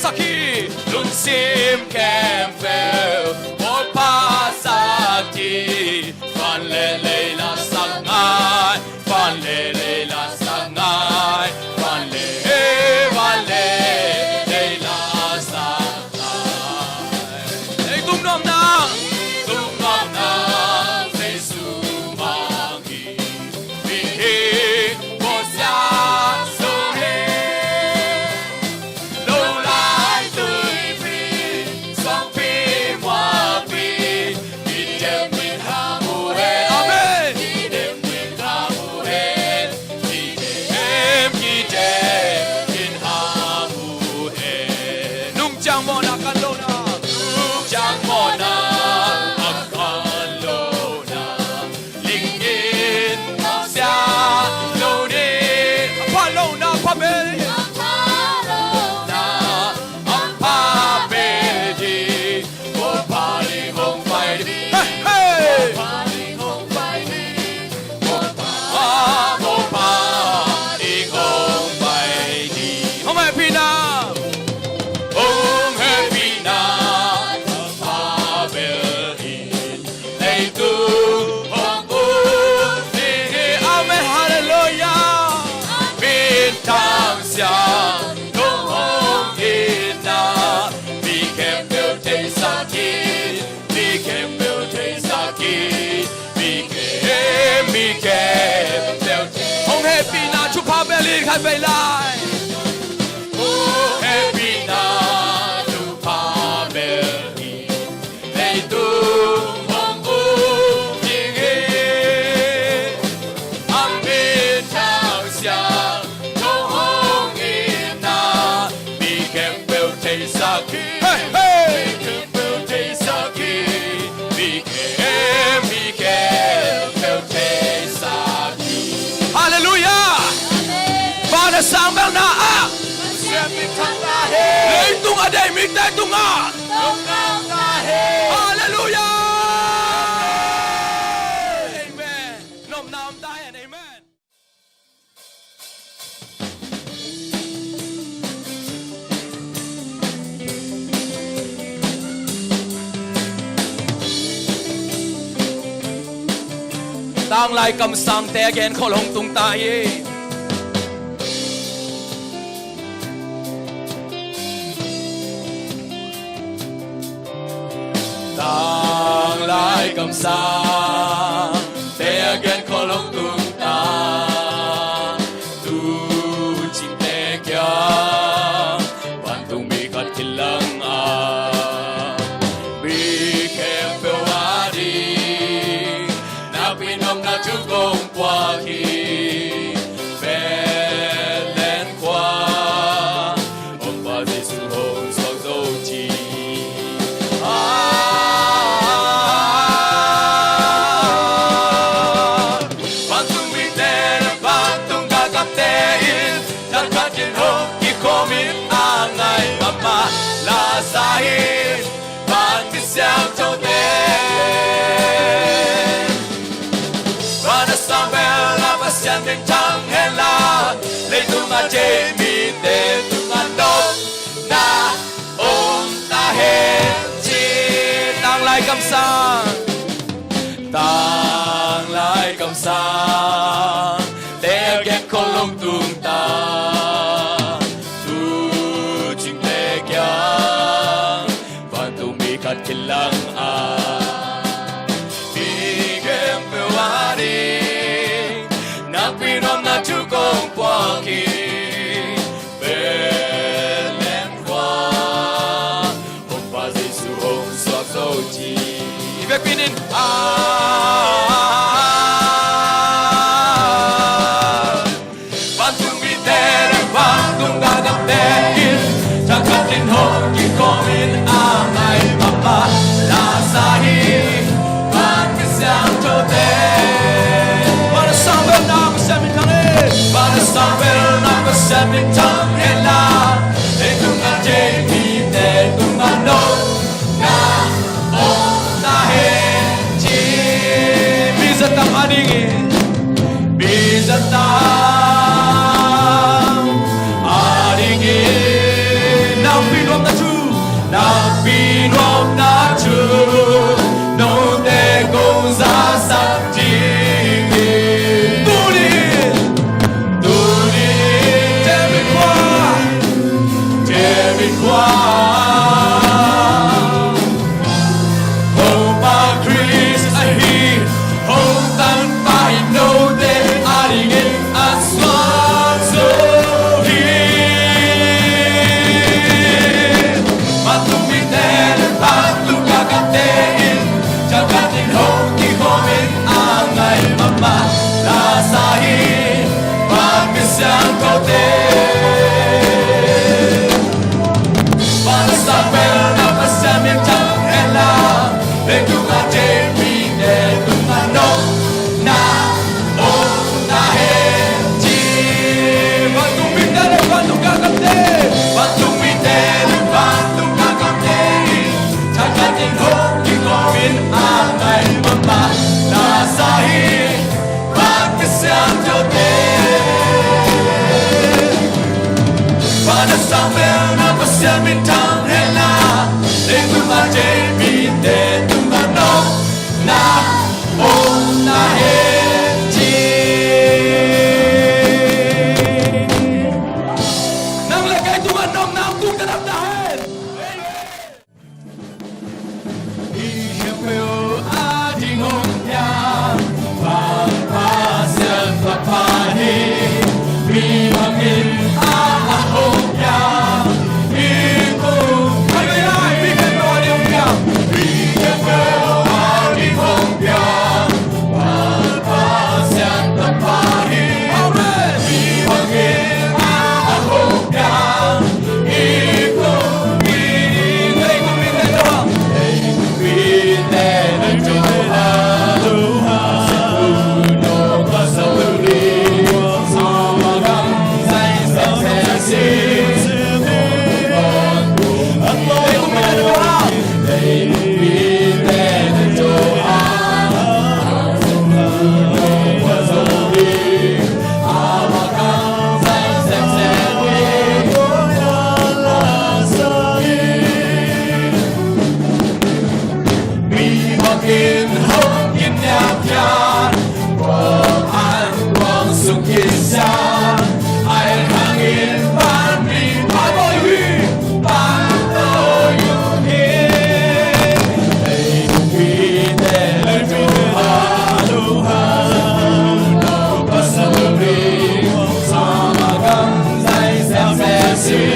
Saki Lunsim Campbell Một Pasaki Phan lê lê là sang ai Phan lê lê là sang ai Phan lê lê là sang ai Để tung nom na Giêsu mang hi Vì hi Vô xa sâu hi Lâu lại tươi phi Song phi hoa phi Đi đêm mình hạ mù hết Amen Đi đêm mình hạ mù hết Đi đêm mình hạ mù hết Nung chang mo na kan lo na Nung chang mo na Akan lo na Linh in xa lâu đi Apa lo na pa me Hông happy na chúc pa belly khai bay lại happy na chúc pa belly lấy tu hông u tình yêu âm bên thao xa không hông in na bị kèm bèo thấy sa khi bị kèm bèo thấy sa khi bị kèm bèo thấy sa khi Hallelujah Pada sang bel na a Siapin kang lahi Leitung aday mitay tunga Tungang lahi Hallelujah Amen Nom nam tayo amen Tang lai kam sang te again khol hong tung tayo Tang lai kam sang te again khol hong tung ta Tu chim te kya Wan tung mi khat kilang a Bi kem pe wadi Na pinom na chu kong qua khi Belen qua Ông bà Giêsu hồn soang dấu chi Ban tung mi te ban tung ga gam te in Tan ka kin ho ki komit angai mama la sahin ban mi siang cho te Sian bên trăng hela lấy tung a chê mi te tung a đốt na ôm ta hết chi tang lai cầm sang te ghét khô lông tung ta tu chinh te kia và tu mi khát kilang a mi kem pe wa đi Pinom na chu kong qua ki Belen qua Hong pa Giêsu hong soak dấu chi Ivek pinin Ban tung mi te ban tung ga gam te in Chang kat tin hong ki komin amai mama la sahi ban ki siang cho te Para saber na ko sa mitang hela E tung a jay mi te tung a no Na o na he chi Bizatang aningin Bizatang aningin Nang pinom mamalasahin pag-isang kote. Para sa pera na pasamin tangela, nagkumatemi na tumanok na unahin. Batong bitero, batong kakante, batong bitero, batong kakante. Takating hong ikomin ay mamalasahin pag-isang kote. Para sa pera na pasamin tangela, nagkumatemi na tumanok na unahin. Nang lagay tumanok na ang tutanapdahan. Iyapayo ating hongya, pagpasan papahin, bimangin ahongya. Ito, ay, bigyan mo ang hongya. Bigyan mo ating hongya, pagpasan papahin, bimangin ahongya. Ito, binigay ko minagawa. In home in Nyapian, an wang sukisa, ay hangin man mi paboy, patoyuhin. Ay kumite Tuhan, no pasabri, sama kang say sensasi.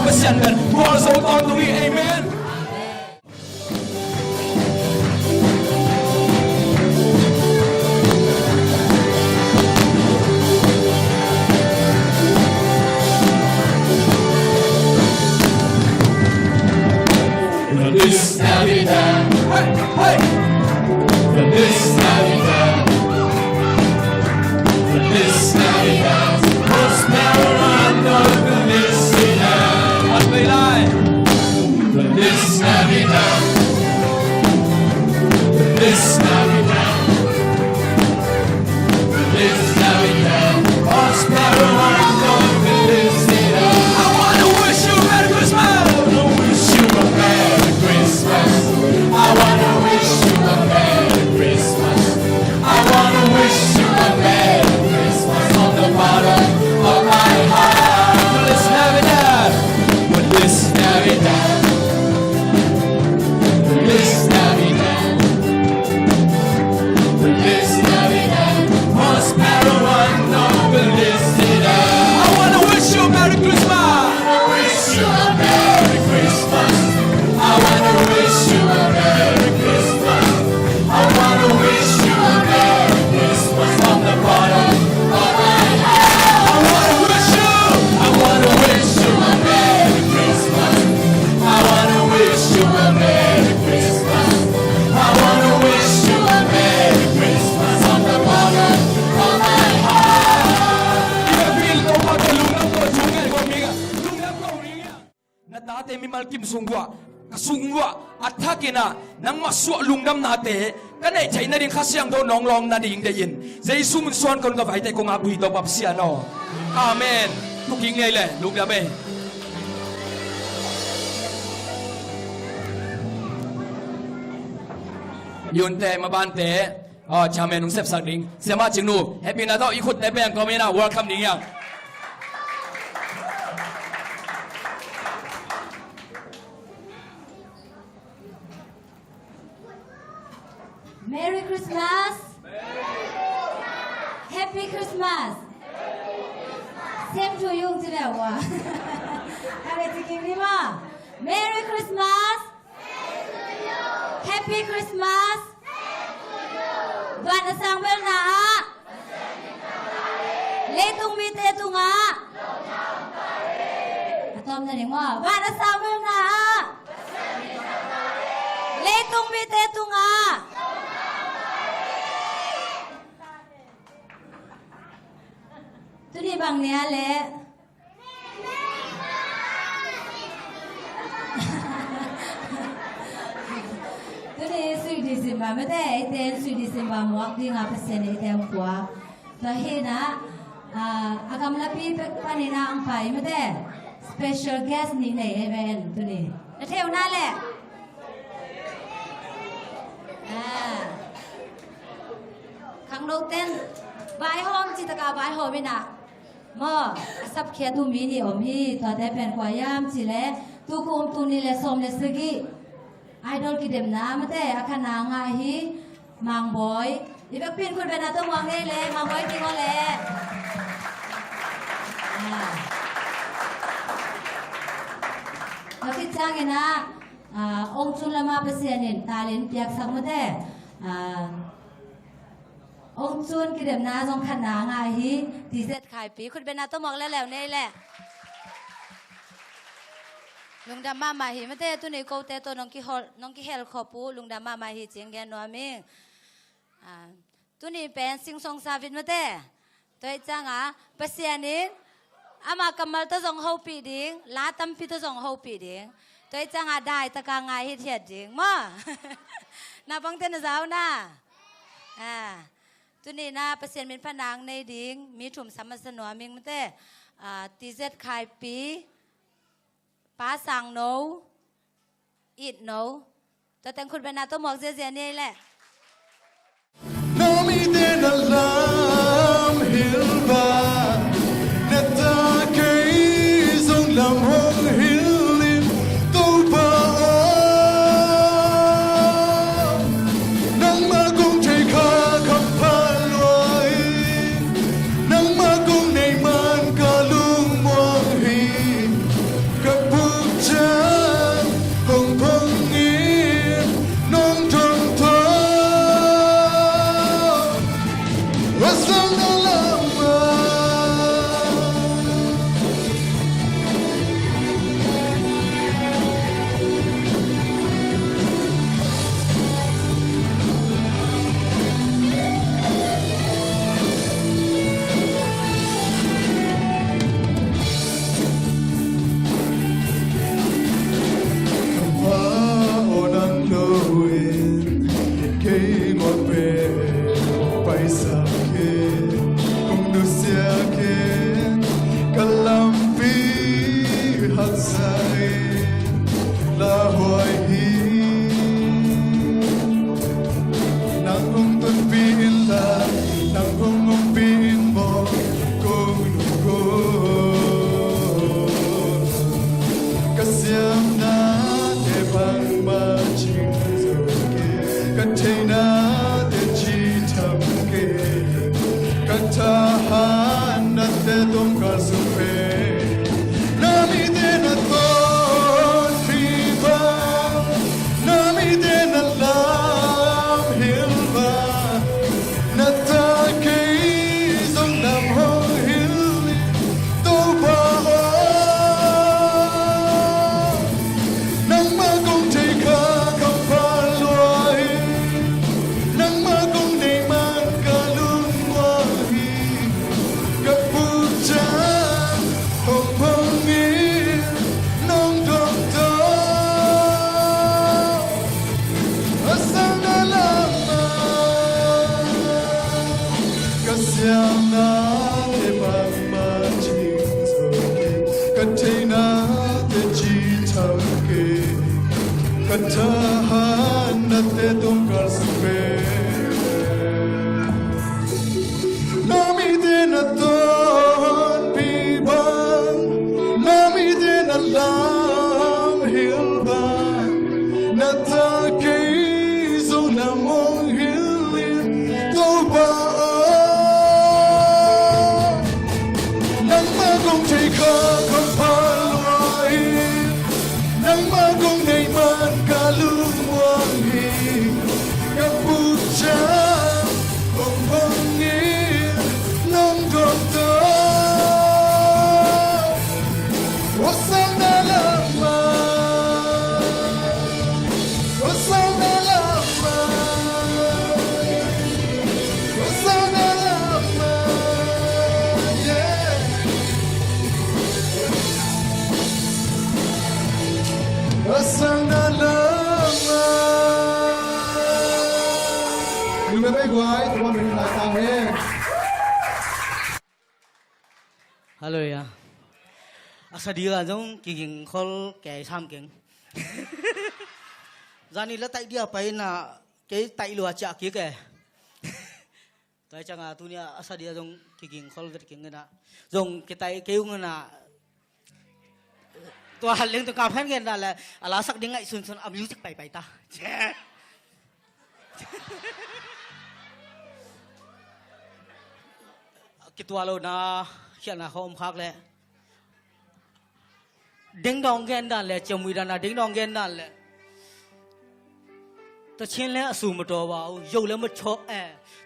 Pasyanan, buwal sa utang tuwi, amen. Feliz Navidad, hey, hey. Feliz Navidad, Feliz Navidad, prospero año, felicidad. Feliz Navidad, Feliz Navidad, Feliz Navidad, prospero año, felicidad. I wanna wish you a Merry Christmas. I wanna wish you a Merry Christmas. I wanna wish you ngal kim sungwa kasungwa athakina nang maswa lungdam nate kanai chaina ring khasyang do nonglom na ding de yin jesu mun suan kon ka vai te ko nga bui do bap sia no amen tuking nei le lungdam be yun te ma ban te cha men nung sep sak ding sema chingnu happy na do ikut te beng ko me na welcome ding yang Merry Christmas! Happy Christmas! Same to you today. Merry Christmas! Happy Christmas! Đoàn sang bên nà Lê tung mi tê tung á Tôm này đúng không? Đoàn sang bên nà Lê tung mi tê tung á Tôi đi bằng nè lệ Tôi đi suy đi xin bà mới thế tên suy đi xin bà muak đi ngà phát sen tên quá Tôi hi na agam lapi panina ang pai mới thế special guest ni này event tôi đi Nó theo na lệ Khang đầu tiên bài hôm chỉ ta bài hôm bên nào mà sắp kia tu mini om hi thọ thế bên qua yam chỉ lẽ tu cùng tu ni lẽ som lẽ segi idol ki dem na mà thế akan na nga hi mang boy ibek pin kun bên nào tu mang nghe lẽ mang boy tiếng lẽ Tapi jangan na ông chun lama pasienin talin piak sang mà thế ông chun ki dem na jong khan na nga hi ti set khai pi khut ben na to mokแล้วนี่แหละลุงดำมาhiมะเตตุนี่โกเตโตน้องki hel ขอปูลุงดำมาhiเจียงแกนัวมิงตุนี่เป็นสิงสงสาวินมะเตตัวจังปะเสียนิอามากัมมัลตะจงเฮาปีดิงลาตัมปิตะจงเฮาปีดิงตัวจังได้ตะกางายhiเทียดดิงมานาปังเตนซาวนะตุนี่นะเปอร์เซ็นต์เป็นผนังในดิ่งมีถุ่มสามสนวมิงมันเต้ตีเซตขายปีป้าสั่งโนอิดโนแต่แต่งคุณเป็นนาตัวหมอกเสียนี่แหละน้องมีเดนลามฮิลบาเนตาเกยส่งลำหงฮิลินตัวบ้านังมาคงใจข้าขับผ่านลอยนังมาคงในมันกะลุงมองฮีกับพวกฉันคงพงอีน้องทงทอWasang alama Onang lowin kay mo pe paisa kung nusyakin kalampi haksain lahoy hi nang kung tunpiin lang nang kung umpiin mo kung lungkot kasyam na tepang maching zuki kantay na Kantahan at tetong kasupe Namide na ton viva Namide na lam hilva Natakay zong namhong hili Tobao Nang magong tay ka kapalway Nang magong naiman kalungwahi 想那的慢慢轻松给，跟听那的吉他给，跟他喊那的东格斯贝。Nami de na ton pi ban, nami de na lam hil ban, na ta kei zo na mong hilin to ba. Nang magong chay ka kang palwai, nang magong nay man kalumwang hi, kaputya. Đừng có quay, tụi con mình lại tao nghe. Hello ya. Asa dia jong kiging khol ke sam keng. Zani la tai dia pai na ke tai lu acha ki ke. Tai changa tu nia asa dia jong kiging khol vet keng na. Jong ke tai keu na. Tua hal leng tu ka phan gen da la ala sak ding ngai sun sun am music pai pai ta. Tua lo na hiện là không khác lẽ đinh đong gen đàn lẽ chồng mùi đàn là đinh đong gen đàn lẽ ta chiến lẽ sù một trò vào dầu lẽ một trò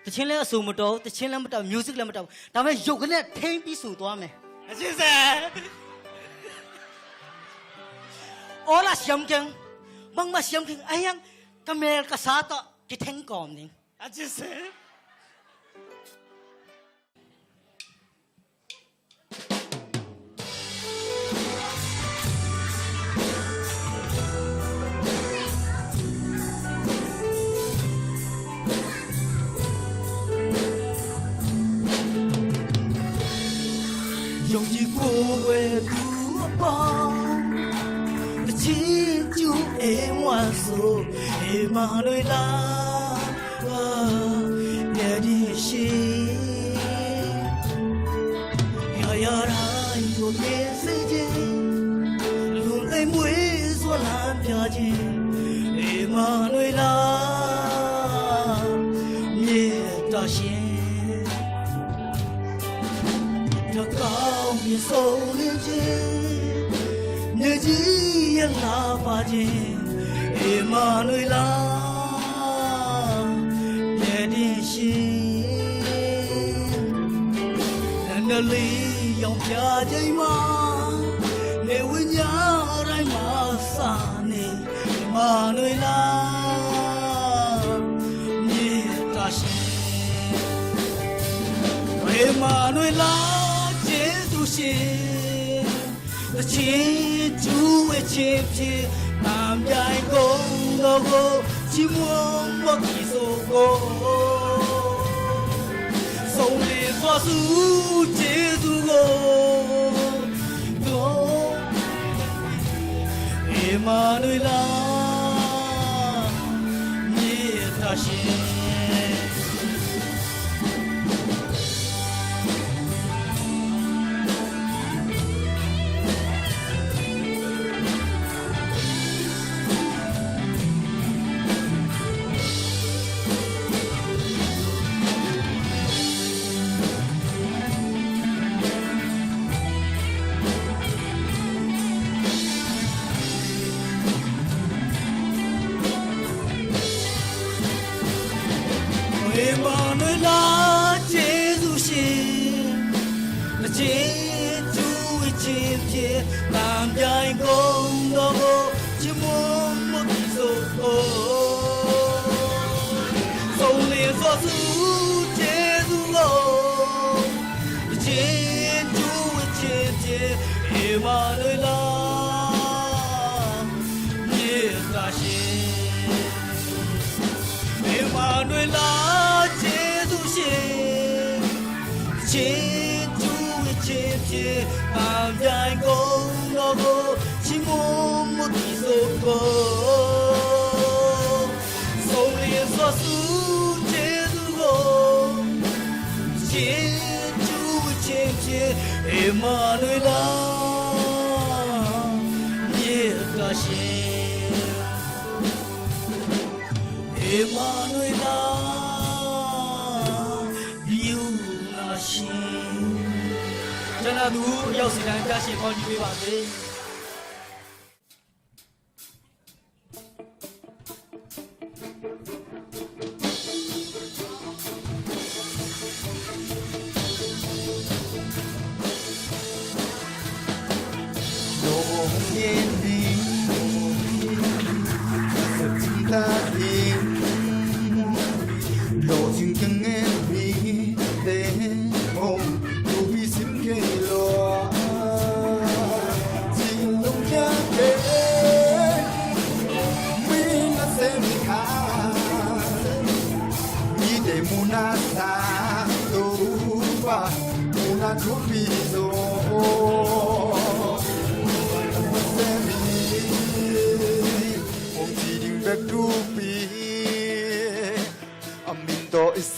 ta chiến lẽ sù một trò ta chiến lẽ một trò music lẽ một trò ta mới dầu cái này thêm bí sù toa mày chứ sao ó là xiêm kinh bằng mà xiêm kinh ai yang camera cái sao ta cái thanh còm này chứ sao dòng chỉ cô quê tua bao chỉ chú em hoa số em mà nơi la để đi xin ya rai cho nghe sẽ gì luôn em muốn xóa lan phía trên em mà nơi la nhẹ ta xin cao biển sâu lên trên nhớ gì em là pha trên em mà nơi la nhẹ đi xin nên lý dòng cha dây mà nếu với nhau rai mà xa nè em mà nơi la nhẹ ta xin em mà nơi la chỉ chú ấy chỉ làm dài công đâu có chỉ muốn một kỳ số cô sống để qua su chế du cô em mà nơi la nhẹ ta xin chiến chúa chiến chiến hàng dài công đó vô chỉ muốn một tí số cô sông liền xóa xuống trên vô chiến chúa chiến chiến Emmanuel nhiệt ca xin Emmanuel yêu là xin cho nên đủ yêu sự đáng giá xin con như vậy bạn đi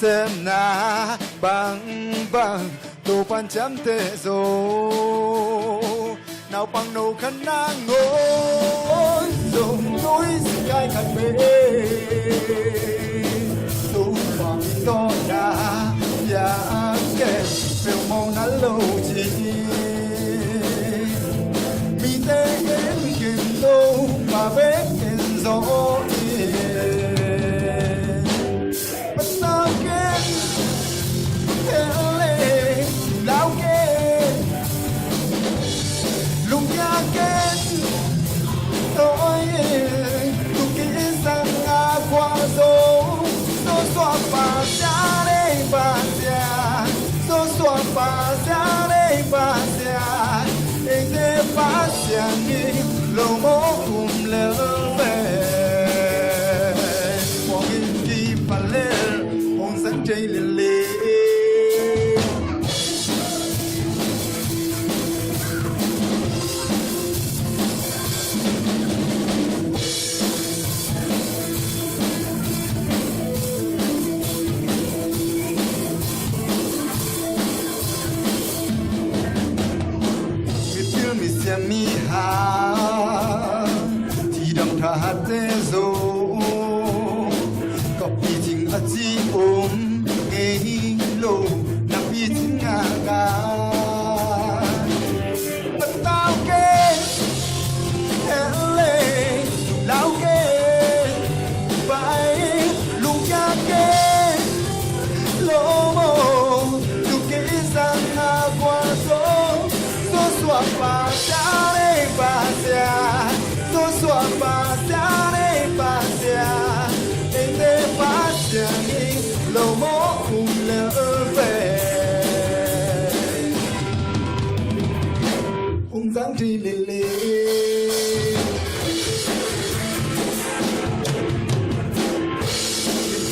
xem na bang bang tô pan chăm tê zo nào bằng nâu khăn na ngôn dòng núi sky khăn bể tô bằng to na ya kê phiêu mong nát lâu chi mi tê đến kim tô mà bế trên gió lâu mô cùng lỡ về mong in đi và lên hồn dẫn chơi lên lên mi ha thì đằng thà tê zo có bị chính ở chi ôm nghe lô nằm bị chính ngà ngà bất tao kê lê lao kê vai lung ya kê lô mô lung kê sang na qua số xóa pa xa đây pa xa xóa pa xa đây pa xa em để pa xa đi lâu mô cùng lỡ về ông dáng đi lê lê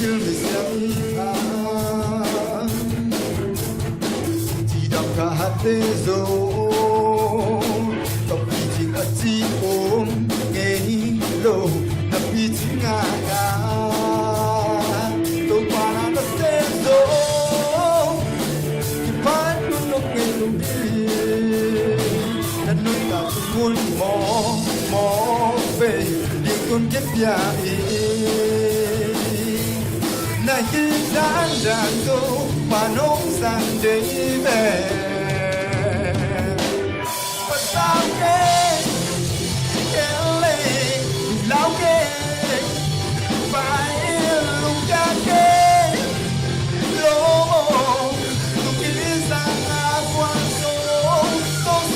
chưa bị xem chỉ đọc cả hát tê rồi chi ôm nghe lô nằm bị chính ngà ngà tôi qua là nó sẽ rồi thì phải luôn lúc nghe lúc đi đất nước ta cũng muốn mò về điều con kết nhà này khi đã rồi mà nông sang để về và sao kê lao kê phải lung cha kê lô lung kê sang qua số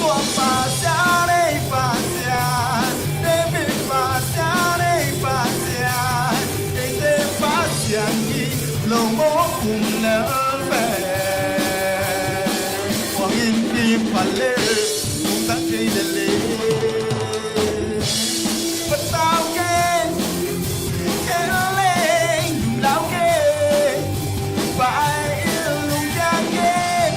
xóa pa xa đây pa xa để bị pa xa đây pa xa để pa xa đi lâu mô cùng nở về hoàng in đi pa lê cũng ta chơi để lê tao kê lên lao kê phải lung cha kê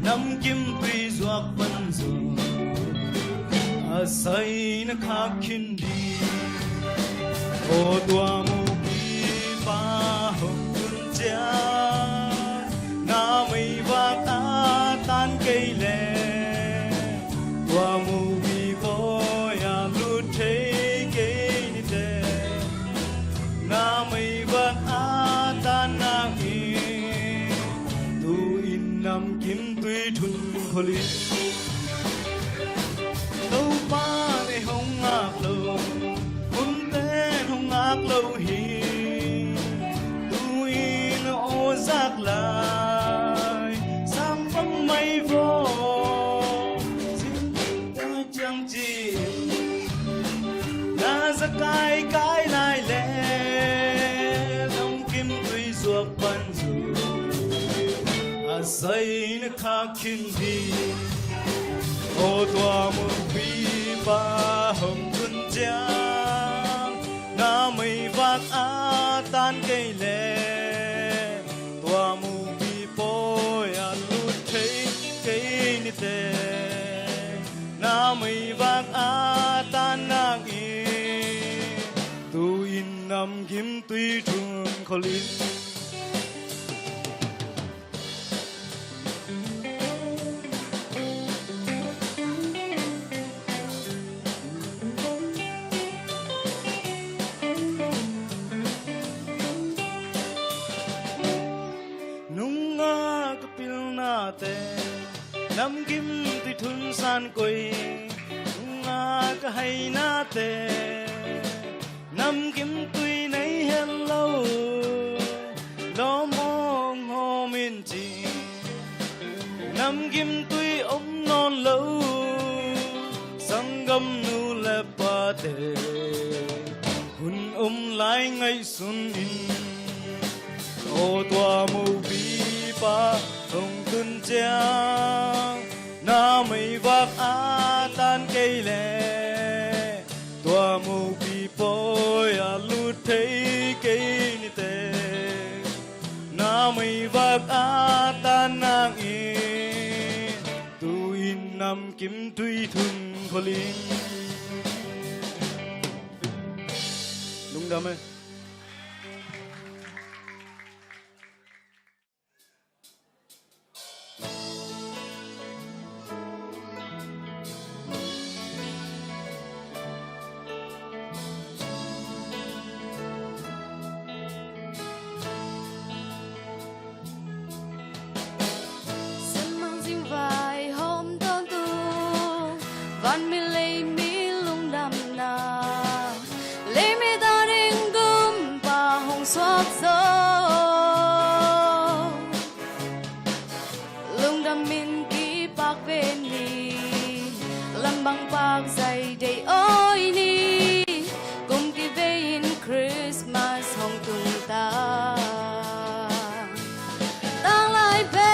nắm kim tuy giọt vẫn rồi à say nó khắc kinh đi ô tua mu bi ba hồng tuân cha na mây vác á tan cây lệ tua mu bi boy à lút thế cây đi tê na mây vác á tan na hi tu in nam kim tuy thun kholi lâu ba để hồng ngạc lâu hun tên hồng ngạc lâu hi tôi nó ô giác lại sam vắng mây vô xin ta chẳng chi na ra cái lại lẽ lòng kim tuy ruột bắn rồi à say nó khắc kinh đi ô tua mu bi ba hồng tuân giang na mây vác á tan cây lệ tua mu bi bôi à lút thấy cây ni tê na mây vác á tan nang y tu in nam kim tuy thun kholi nam kim tuy thun san quỳ nga ka hay na te nam kim tuy nấy hello lo mong ho min chi nam kim tuy ôm non lâu sang gam nu le pa te hun lại ngay xuân in ô tua mu bi pa hồng tuân giang na mây vác á tan cây lệ tua mu bi bôi à lút thấy cây ni tê na mây vác á tan nang y tu in nam kim tuy thun kholi đúng đam ơi. Van mi lei mi lung đam na lei mi ta ding gum pa hong swak zo lung đam min ki pak ven ni lam bang pak zai day oi ni kum ki ve in Christmas hong tung ta tang lai ve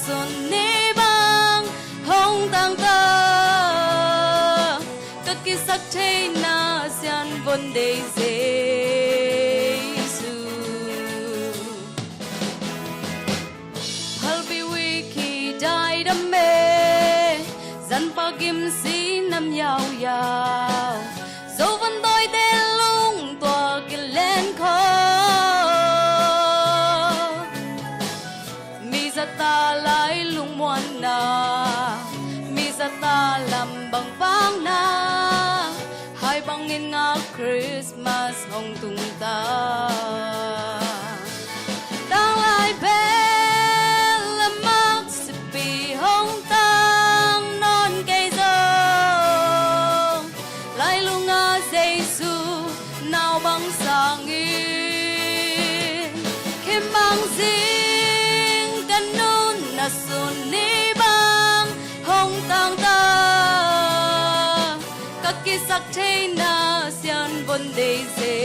xuân ni bang hong tang ta các kỳ sắc thế na xian vấn đề Giêsu phal bi wiki dai đam mê dân pa kim si nam yao yao dấu vân tôi tên lung tòa kia lên khó ta lại lung muan na mi za ta làm bằng vang na hai bang in nga Christmas hong tung ta đang lại bé là mắc sipi hong tang non cây dâu lại lung nga Giêsu nào bằng sang in khi mang gì na sun ni bang hong tang ta các kỳ sắc thế na xian vấn đề Giêsu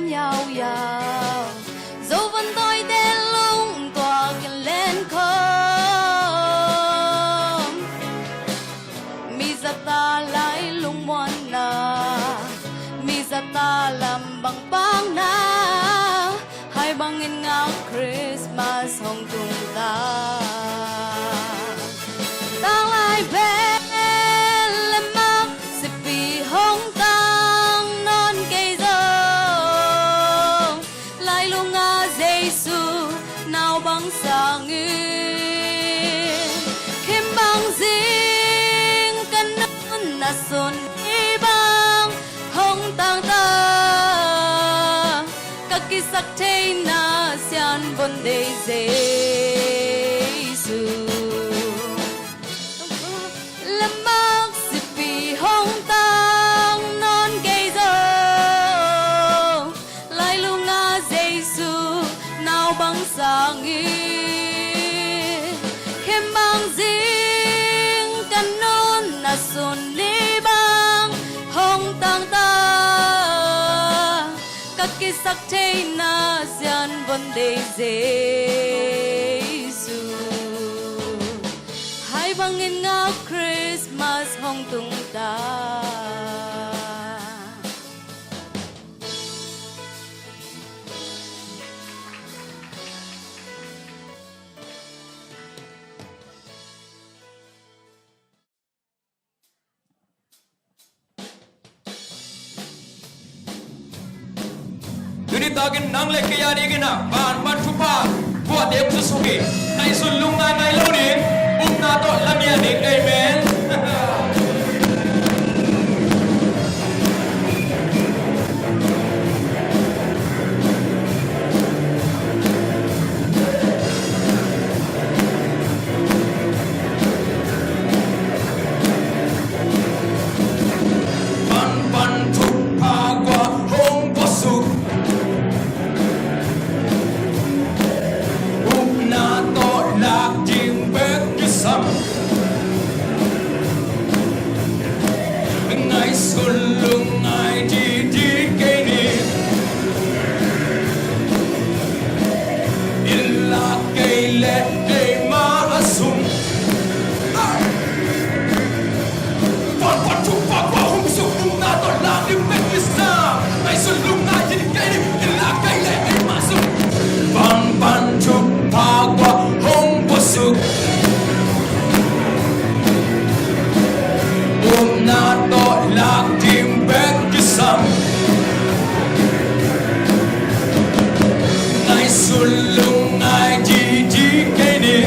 nhau giàu dấu vân tôi đen lung tỏa gần lên không mi ra ta lại lung moan na mi ra ta làm bằng băng na hai băng in ngao Christmas hồng tung ta tang lại về làm mắc sẽ vì hồng tang non cây dâu lại lung ngã Giêsu nào băng sang ngư khiêm băng dinh căn nón là xuân đi băng hồng tang ta các kỳ sắc thế na xian vấn đề Giêsu làm mắc sự vì hồng tang non cây dâu lại lu ngã Giêsu nào băng sang nghi khiêm băng dinh căn non là xuân đi băng hồng tang ta các kỳ sắc thế na xian vấn đề Giêsu hai băng in ngao Christmas hồng tung ta Yuni tagin nang le kaya ni gina ban ban chupa buat dia susuki nai sulunga nai loni na to lamia ni amen ban ban chupa qua hong bosuk na to lạc chim bếp như sầm ngày xuân lưng ai đi đi cây đi in là cây lệ để mà sung quan quan chụp vào qua hung sục lưng na to lạc chim bếp như sầm ngày xuân lưng ai đi cây đi in là cây lệ để mà sung ban ban chụp qua hong bosuk na to lạc chim bếp như sầm ngày xuân lung ai chỉ cây đi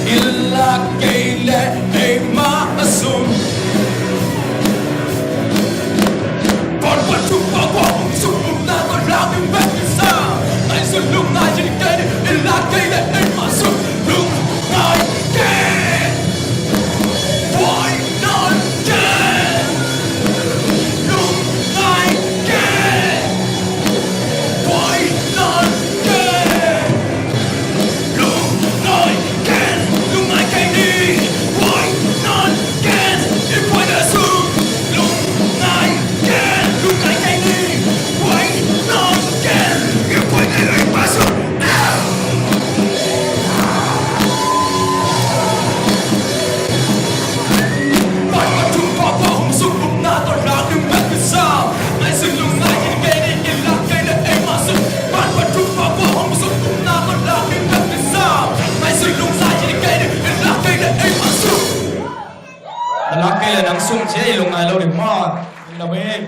in là cây lệ để mà sung còn quan chụp vào qua hong suk na to lạc chim bếp như sầm ngày xuân lung ai chỉ cây đi in là cây lệ để mà sung lung ai why not again? Look again. Why not again? Look again. Look again. Why not again? If I assume, look again. Look again. Why not again? If I assume. Lá cây là nắng sung chế lùng ai lâu để mò là bên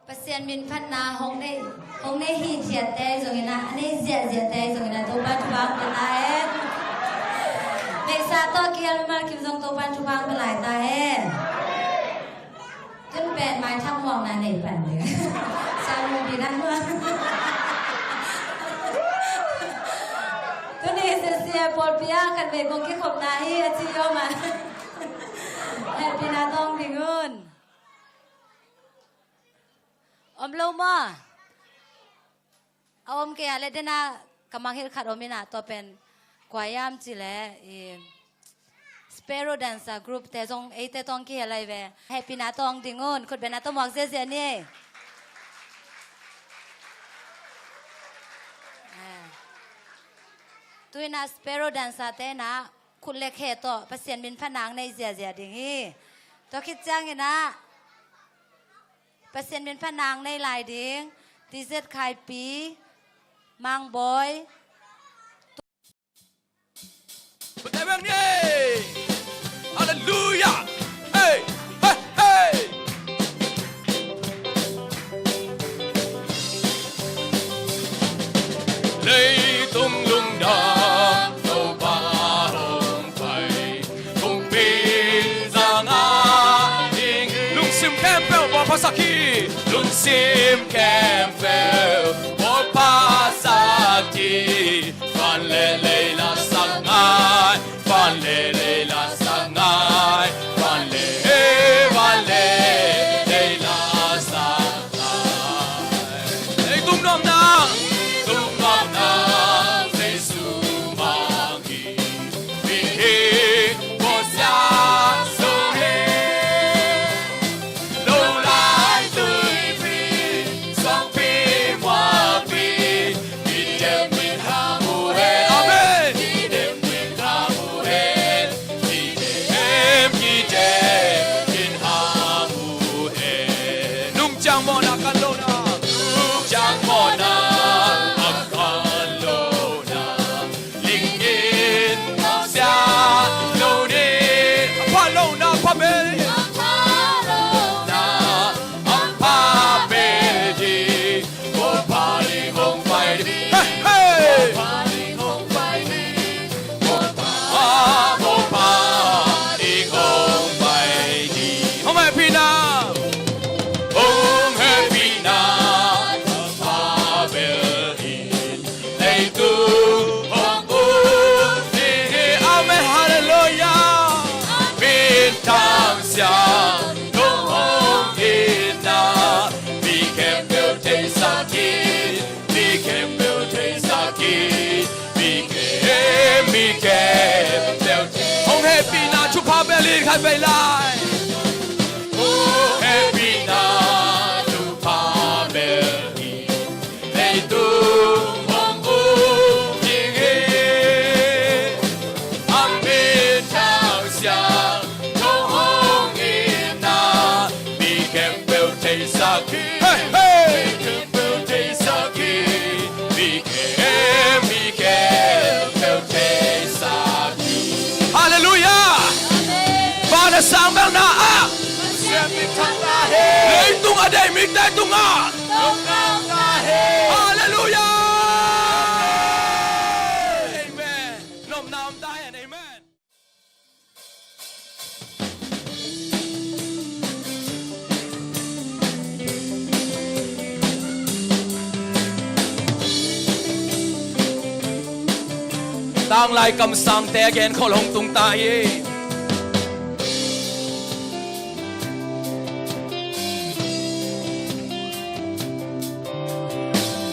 Pasien min phan na hong nei hi thiệt te rồi na nei diệt te rồi na to ban chuang ta e me sa to kial mal kim jong to ban chuang ba lai ta e chân bèn mai thăm mong na nei pan de sao lu bi na ma tu ni se se pol pia kan ve bong ki khop na hi chi yo ma happy na dong bi ngun om lâu mà om kia lên đây na kamang hil khát om na to pen กว่ายามจิแลSparrow Dancer Group แต่จงแต่ต้องกี่อะไรแวให้ปีนาตองดิงนคุณเป็นนาต้องมองเสียนี่ตัวน่ะ Sparrow Dancer แต่นะคุณเล็กเหตุต่อเปอร์เซ็นต์เป็นผนังในเสียดิ่งฮีตัวคิดจังไงนะเปอร์เซ็นต์เป็นผนังในลายดิ่งที่เซตขายปีมังบอย แต่เรื่องนี้ฮาเลลูยาเฮ้เฮ้เฮ้lấy tung lung đam tàu ba hồng phải cùng pin ra ngã đình lung sim kem pel bỏ phá sa ki lung sim kem phèo bỏ pa sa ki phan lê la sang ngai phan lê la sang ngai phan lê la sang ngai lấy tung nom na tung ngọc na Giêsu mang hi vì khi bỏ xa sâu hê lâu lại tươi phi song phi hoa phi đi đêm mình ha mù hê amen đi đêm mình ha mù hê đi đêm mình ha mù hê nung chang mo na kan lo na chẳng mò na âm con lô na linh yên xa lâu đi pha lo na pha be na âm pa bê đi một pa đi không phải đi hey hey pa đi không phải đi một pa đi không phải đi hôm nay phi na ông happy na pa bê đi lấy tu ông u đi amen hallelujah bên thang xa không ông yên na vì kèm biểu thấy sa ki vì kèm biểu thấy sa ki vì kèm biểu thấy hôm nay phi na chúc pha be li khai be lai oh happy na tu pa bê đi lấy tu ông u đi âm bên thang xa không ông yên na vì kèm biểu thấy sa ki hey hey hallelujah ba na sang bang na a lấy tung ở đây mình tay tung à hallelujah amen nom nam tai and amen tang lai kam sang te again khol hong tung tai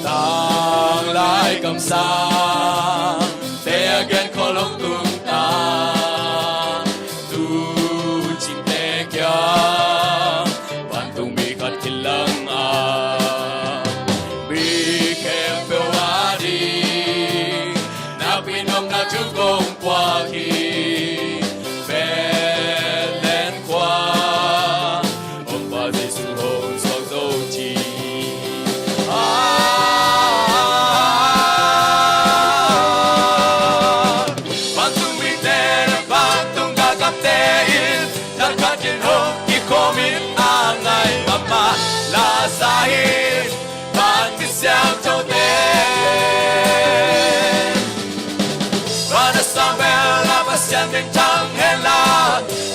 tang lai cầm sang te again khol hong tung ta tu chim te kya van tung mi khat kilang a bi kem pe wa di na pinom na chu gong kwa ki fe len kwa om ba Giêsu hong so zo chi Bantung biten, bantung gagap tein, nagkatin ho ikomit angay mama lasahin, bantisyang choten. Panasambel lapasyan din tang hela,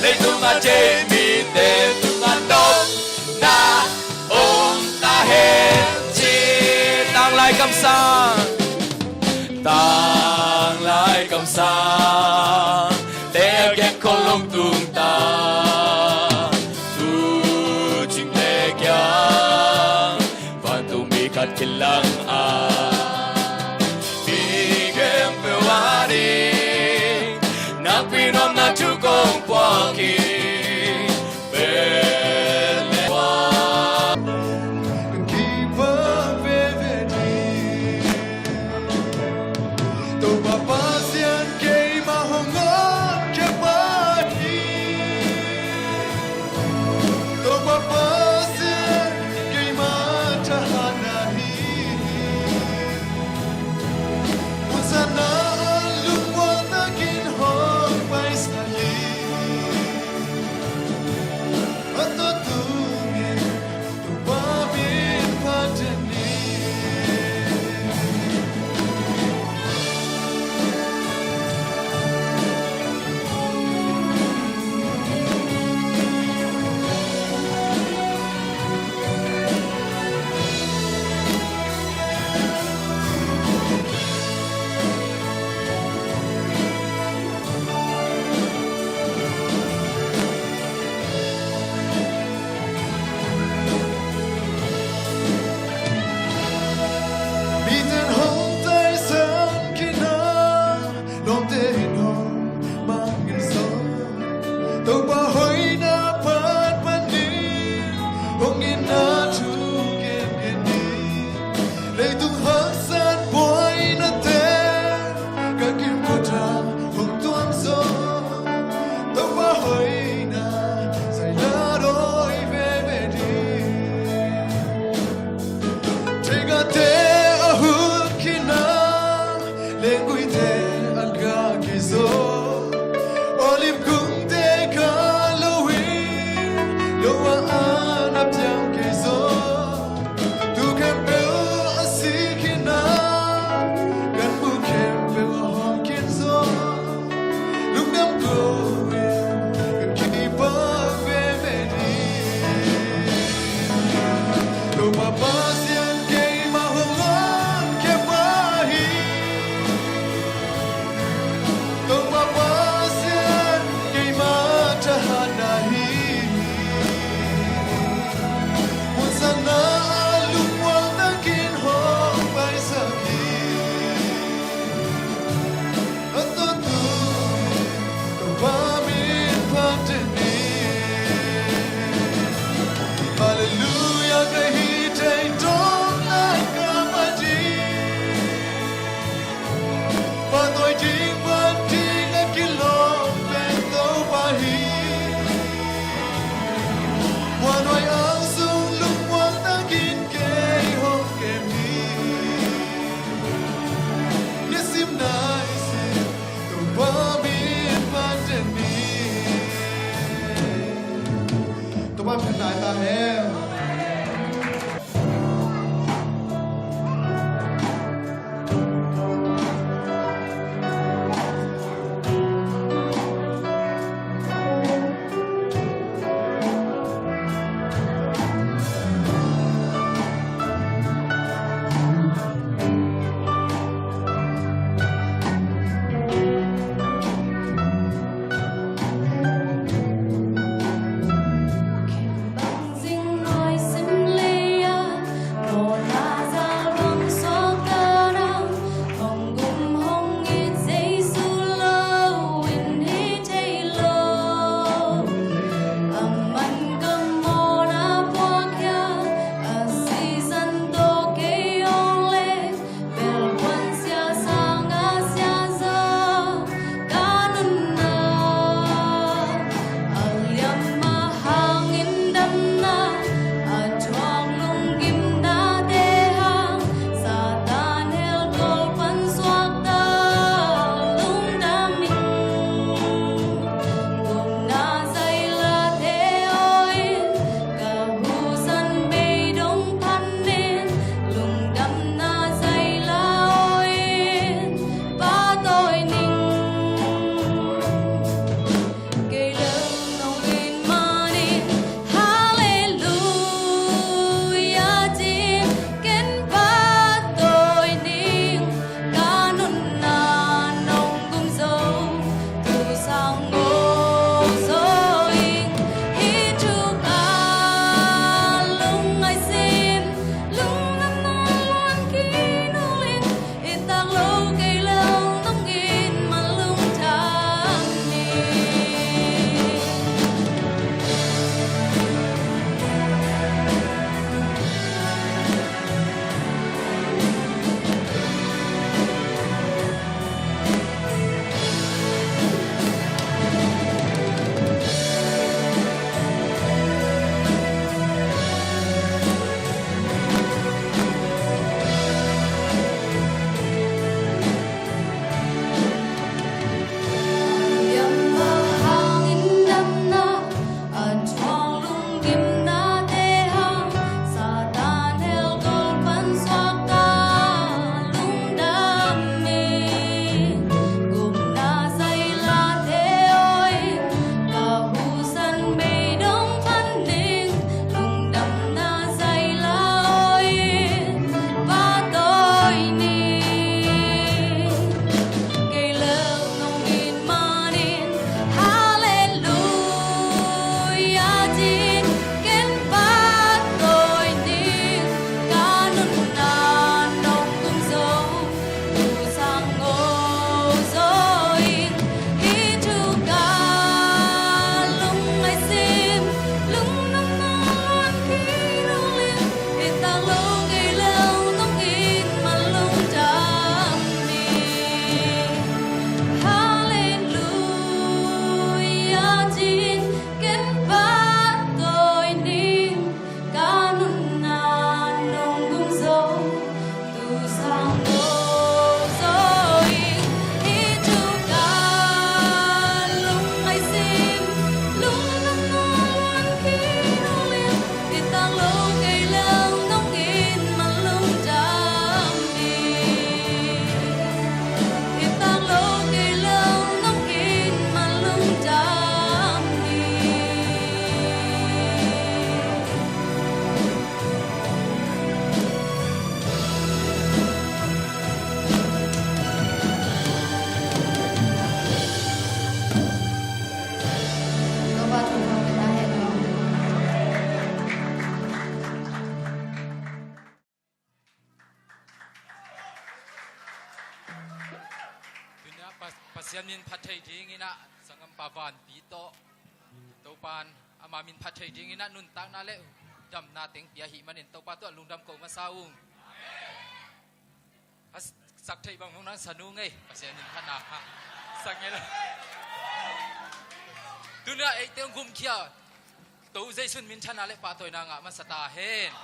leitung ajay miten tungan dog na tahen chi tang lai kam sang tang lai cầm sang te ghét con lông tung ta tu chinh te kyang và tu mi cắt kilang a mi ghét pe wa đi lấy tung hớt sát bối nó tên cả kim cô trà hồng tuôn gió tóc ba hơi na dài lá đôi về đi thế cả thế ở hương khi na lên quy thế ăn gà kỳ gió olive cũng thế cả lâu hi lâu an áp giang kỳ gió tu kem bêu asi khi na gần bu kem bêu hòn kiên gió lúc năm cô gần khi bơ về đi đồ mà ba xiên cây mà hương pasyan min pathay ding ina sangam pavan pito topan ama min pathay ding ina nun tang na le dam nating piahi manin topa to lungdam ko masaung as sakthai bang mong nang sanu ngai pasyan min phana ha sangela tunia ei teong gum kia to zai sun min thana le pa toy na nga masata hen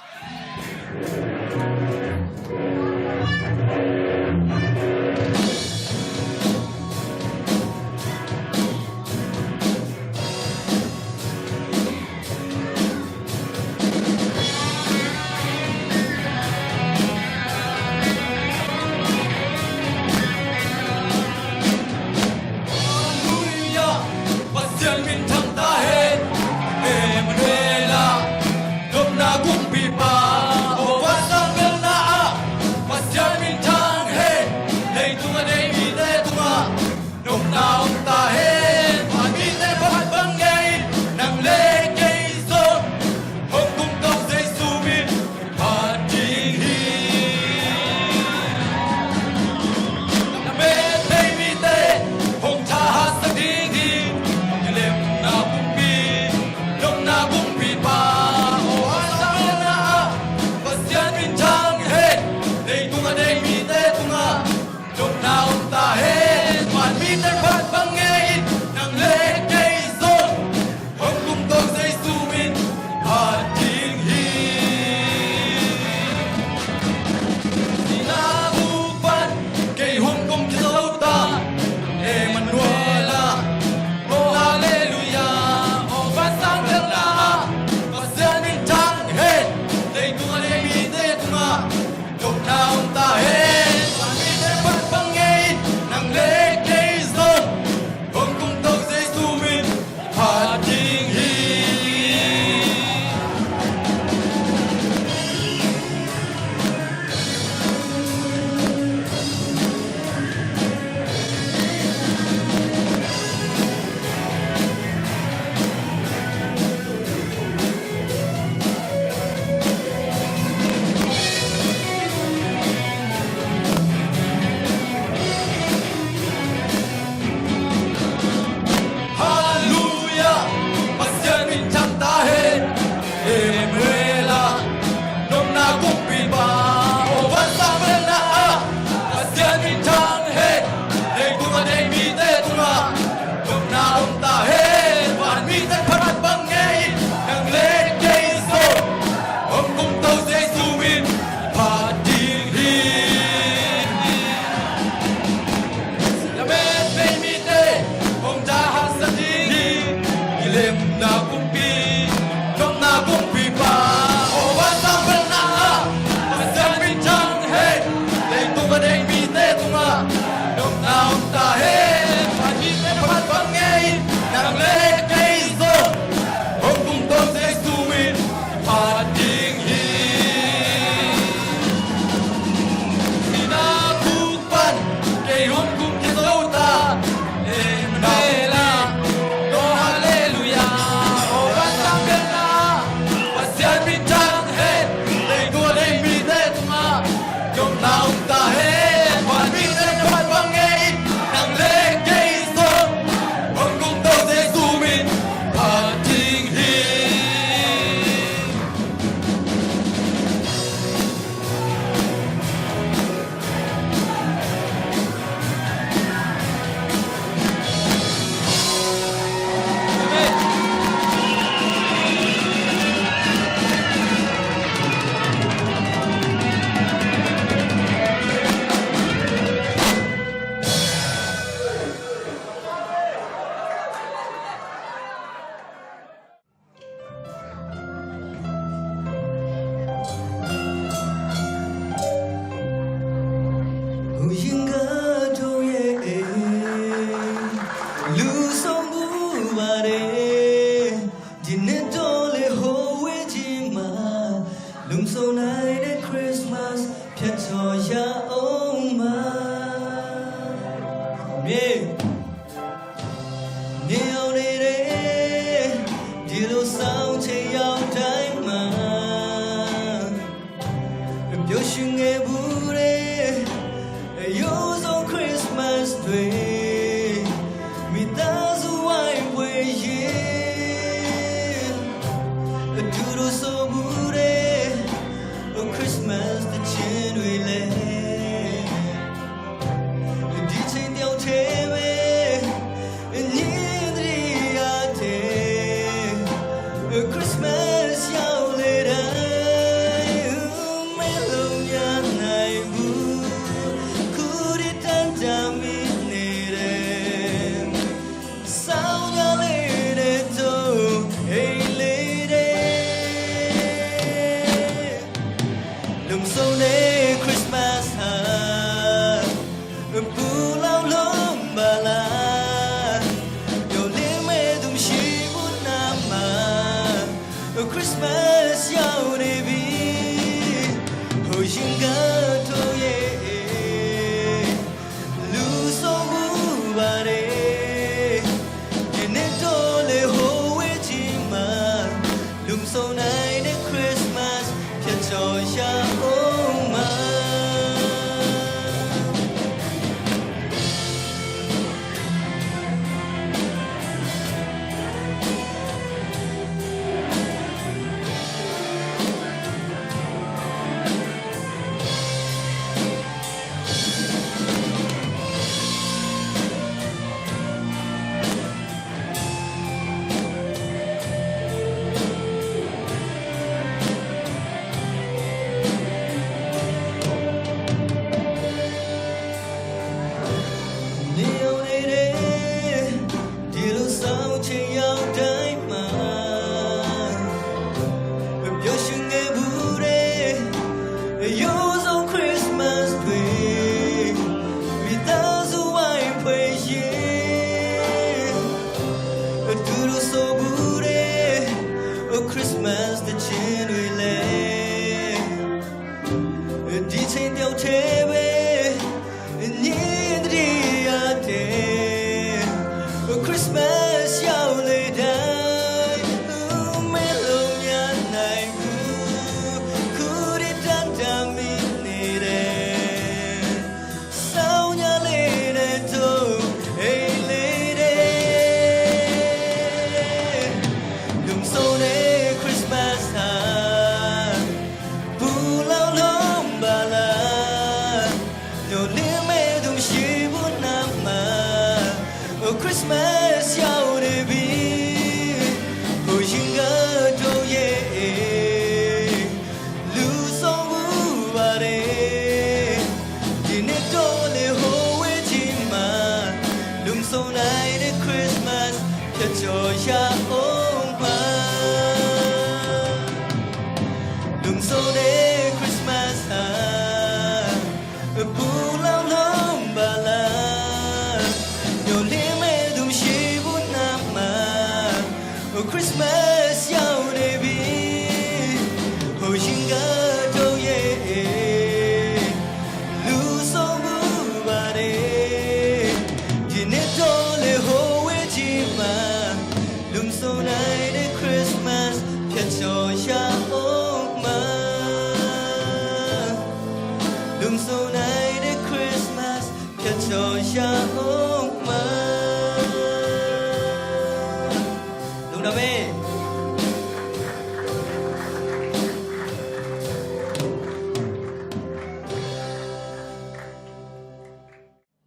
Christmas tree ဒီချိန်တယောက်တည်းပဲညင်တရားတဲ့ Christmas ရောက်လေတိုင်းမဲလုံးများနိုင်ဘူးခုဒီတန်တမ်းမီနေတယ်ဆောင်းညလေးတဲ့တို့အိမ်လေးတဲ့လုံဆုံးတဲ့ Christmas ဟာဘူးလောလုံးပါလားညိုလင်းမဲ့သူရှိဘူးနာမှာ Christmas ရောက်နေပြီဟိုရင်ကတော့ရဲ့လူဆောင်ဘူးပါတယ်ဒီနေ့တော့လေဟိုဝဲချင်မှာလုံဆောင်နိုင်တဲ့ Christmas ဖြတ်ကျော်ရအောင်ပါလုံဆောင်တဲ့ Christmas ဟာဘူးလောလုံးပါလားညိုလင်းမဲ့သူရှိဘူးနာမှာ Christmas ရောက်နေပြီဟိုရင်ကတော့ရဲ့လူဆောင်ဘူးပါတယ်ဒီနေ့တော့လေဟိုဝဲချင်မှာလုံဆောင်နိုင်တဲ့ Christmas ဖြတ်ကျော်ရအောင်မှာလုံဆောင်နိုင်တဲ့ Christmas ဖြတ်ကျော်ရအောင်မှာလုံဒမေ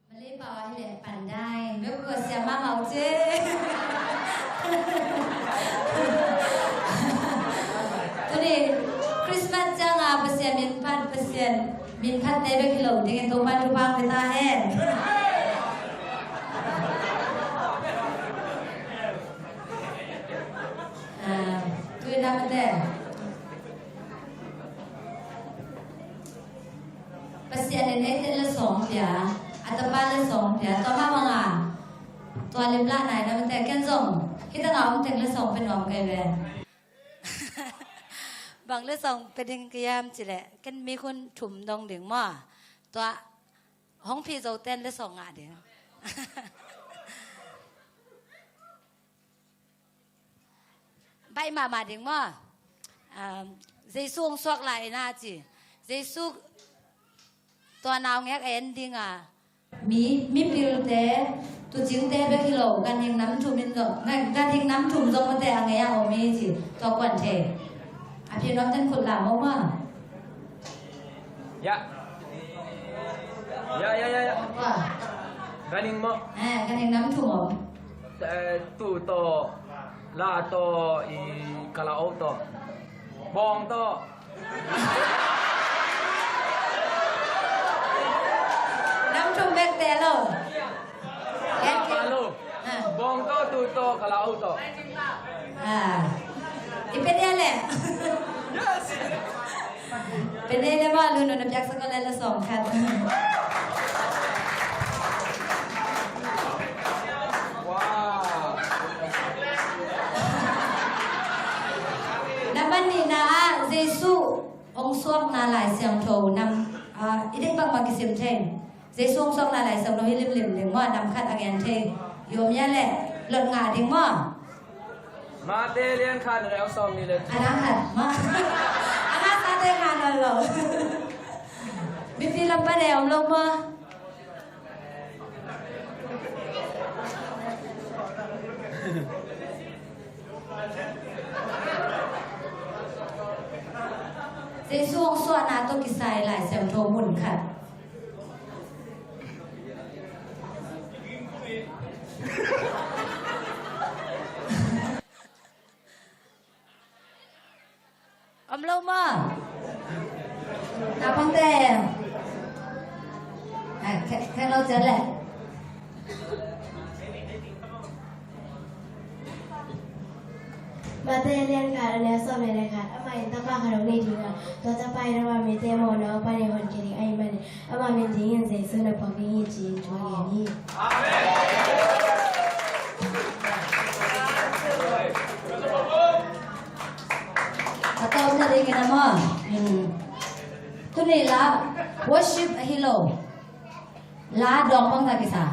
မလေးပါဟိလေပန်ဒိုင်ဘယ်ကိုဆရာမမောင်ကျေตัวนี้คริสต์มาสจังอ่ะเปอร์เซ็นต์มินพัดได้ไปกิโลเดียวตัวบ้านทุกบ้านไปตาแห้งตัวนั้นมันแต่เปอร์เซ็นต์ในนี้ละ2เดียวอัตราละ2เดียวต่อมาว่าไงตัวเล็บละไหนนะมันแต่แค่ส่งคิดตั้งเอามันแต่ละ2เป็นหอมไก่แบบางเรื่องส่งเป็นดิงกยามจิแหละกันมีคนถุ่มดองดึงมั่วตัวห้องพี่โจเต้นเรื่องส่งอ่ะเดี๋ยวใบมาดึงมั่วเจสูงสวกไหลน่าจีเจสูตัวนาวแงกเอ็นดิงอ่ะมีปิลเต้ตัวจริงเต้ไปกิโลกันยิงน้ำถุ่มมินก็กันยิงน้ำถุ่มตรงมาแต่อะไรอ่ะโอมีจีตัวกวนเทพี่น้องท่านคนหลามว่าYa. Ya. ว่า Ganing mo. กันยิงน้ำถุ่ม Tu to la to I kalao to. Bong to. น้ำถุ่มแบกแต่เราแกนกิน Palo. Bong to tu to kalao to. อีเป็นเนี่ยแหละเป็นเนี่ยได้ว่าลุนนับยักษ์สักก็เลยละ2คันน้ำมันนี่นะเยซูองค์สวกนาหลายเสียงโถนำอีเด็กบางมากิสิมเทนเยซูองค์สวกนาหลายเสียงโถให้ริมๆถึงว่านำคัดอาแกนเทนโยมเนี่ยแหละหลดงาถึงว่ามาเตเลียนคันแล้วซอมนี่เลย อันนั้นค่ะมาอันนั้นซาเตคานนั่นเหรอมีฟิลป์ประเดี๋ยวลงมาเจสูงส่วนนาตัวกิไซหลายเสียงโทมุนค่ะอมลงมาอาพังแต่แค่เราเจอแหละมาเตเรียนค่ะแล้วสอบในรายการอามาอินตาป้าคาร์โนดีนะตัวจะไปนะว่ามีเตโมนะไปในวันเกิดไอ้มันอามาเป็นจริงยังใจสุนัขพอกินยี่จีนช่วยอย่างนี้atau cari kita mah, tu tu ni la worship hilo la dong bang ta kisa